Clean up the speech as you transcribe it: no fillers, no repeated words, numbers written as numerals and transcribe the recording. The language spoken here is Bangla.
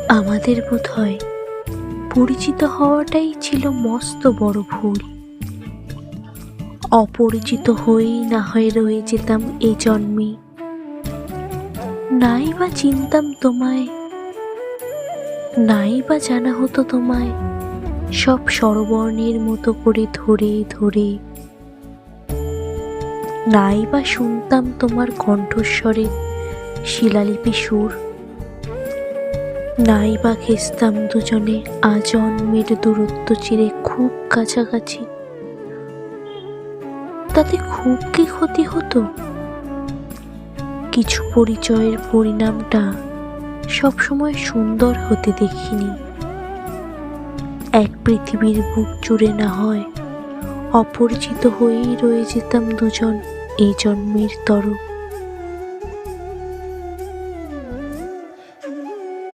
আমাদের বোধহয় পরিচিত হওয়াটাই ছিল মস্ত বড় ভুল। অপরিচিত হয়েই না হয় রয়ে যেতাম এ জন্মে, নাই বা চিনতাম তোমায়, নাই বা জানা হতো তোমায় সব স্বরবর্ণের মতো করে ধরে ধরে, নাই বা শুনতাম তোমার কণ্ঠস্বরের শিলালিপি সুর, নাই বা ঘেঁষতাম দুজনে আজন্মের দূরত্ব চিরে খুব কাছাকাছি। তাতে খুব কি ক্ষতি হতো? কিছু পরিচয়ের পরিণামটা সবসময় সুন্দর হতে দেখিনি। এক পৃথিবীর বুক জুড়ে না হয় অপরিচিত হয়েই রয়ে যেতাম দুজন এই জন্মের তরফ।